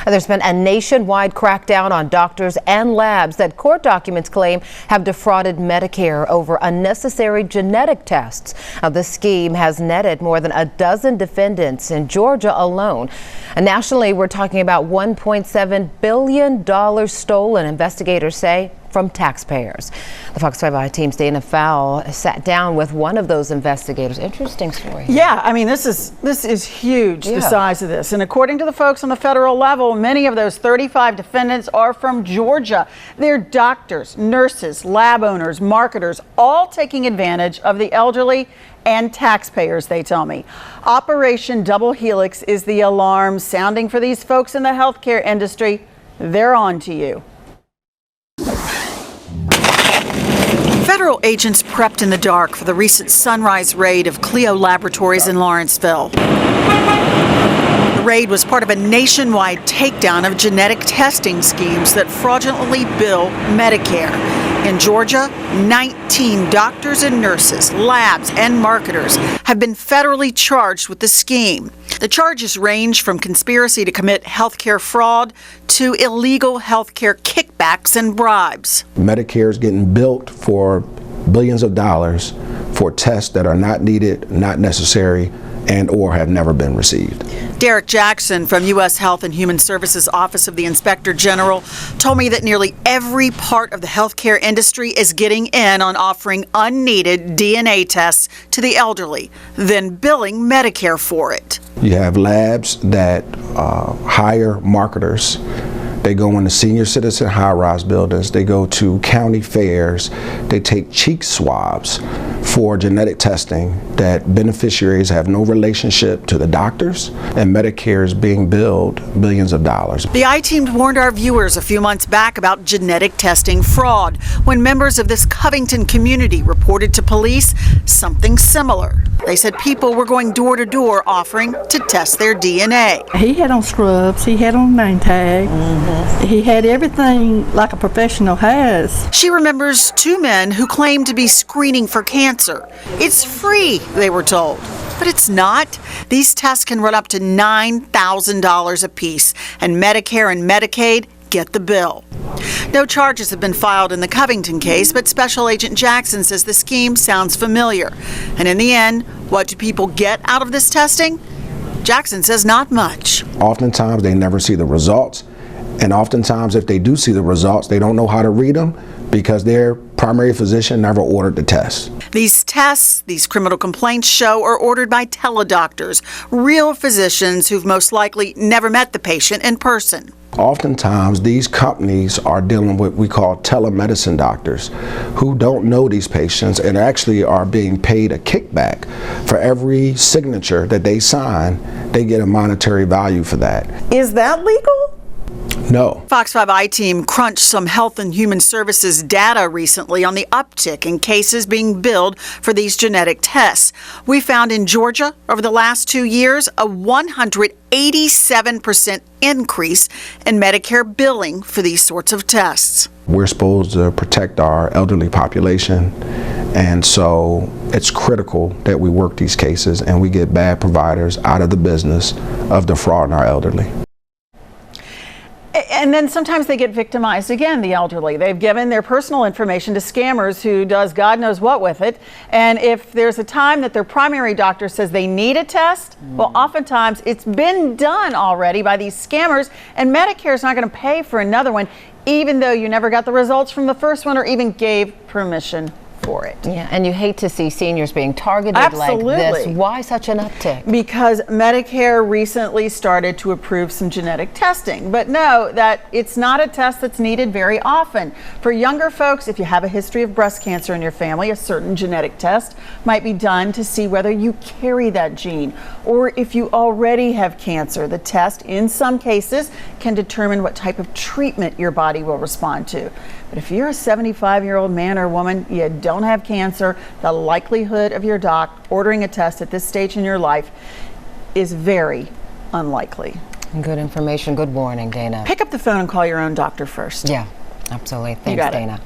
There's been a nationwide crackdown on doctors and labs that court documents claim have defrauded Medicare over unnecessary genetic tests. The scheme has netted more than a dozen defendants in Georgia alone. Nationally, we're talking about $1.7 billion stolen, investigators say, from taxpayers. The Fox 5 team's Dana Fowle sat down with one of those investigators. Interesting story. Yeah, I mean, this is huge, the size of this. And according to the folks on the federal level, many of those 35 defendants are from Georgia. They're doctors, nurses, lab owners, marketers, all taking advantage of the elderly and taxpayers, they tell me. Operation Double Helix is the alarm sounding for these folks in the healthcare industry. They're on to you. Federal agents prepped in the dark for the recent sunrise raid of Clio Laboratories in Lawrenceville. The raid was part of a nationwide takedown of genetic testing schemes that fraudulently bill Medicare. In Georgia, 19 doctors and nurses, labs, and marketers have been federally charged with the scheme. The charges range from conspiracy to commit healthcare fraud to illegal healthcare kickbacks and bribes. Medicare is getting built for billions of dollars for tests that are not needed, not necessary, and or have never been received. Derrick Jackson from U.S. Health and Human Services Office of the Inspector General told me that nearly every part of the healthcare industry is getting in on offering unneeded DNA tests to the elderly, then billing Medicare for it. You have labs that hire marketers. They go into senior citizen high-rise buildings. They go to county fairs. They take cheek swabs for genetic testing that beneficiaries have no relationship to the doctors, and Medicare is being billed billions of dollars. The I-Team warned our viewers a few months back about genetic testing fraud when members of this Covington community reported to police something similar. They said people were going door to door offering to test their DNA. He had on scrubs, he had on name tag. He had everything like a professional has. She remembers two men who claimed to be screening for cancer. It's free, they were told. But it's not. These tests can run up to $9,000 a piece, and Medicare and Medicaid get the bill. No charges have been filed in the Covington case, but Special Agent Jackson says the scheme sounds familiar. And in the end, what do people get out of this testing? Jackson says not much. Oftentimes they never see the results, and oftentimes if they do see the results, they don't know how to read them because their primary physician never ordered the test. These tests, these criminal complaints show, are ordered by teledoctors, real physicians who've most likely never met the patient in person. Oftentimes, these companies are dealing with what we call telemedicine doctors who don't know these patients and actually are being paid a kickback. For every signature that they sign, they get a monetary value for that. Is that legal? No. Fox 5 I-Team crunched some Health and Human Services data recently on the uptick in cases being billed for these genetic tests. We found in Georgia over the last 2 years a 187% increase in Medicare billing for these sorts of tests. We're supposed to protect our elderly population, and so it's critical that we work these cases and we get bad providers out of the business of defrauding our elderly. And then sometimes they get victimized again, the elderly. They've given their personal information to scammers who does God knows what with it. And if there's a time that their primary doctor says they need a test, well, oftentimes it's been done already by these scammers, and Medicare is not going to pay for another one, even though you never got the results from the first one or even gave permission for it. Yeah, and you hate to see seniors being targeted Absolutely. like this. Why such an uptick? Because Medicare recently started to approve some genetic testing. But know that it's not a test that's needed very often. For younger folks, if you have a history of breast cancer in your family, a certain genetic test might be done to see whether you carry that gene. Or if you already have cancer, the test in some cases can determine what type of treatment your body will respond to. But if you're a 75-year-old man or woman, you don't have cancer, the likelihood of your doc ordering a test at this stage in your life is very unlikely. Good information, good warning, Dana. Pick up the phone and call your own doctor first. Yeah, absolutely. Thanks, Dana.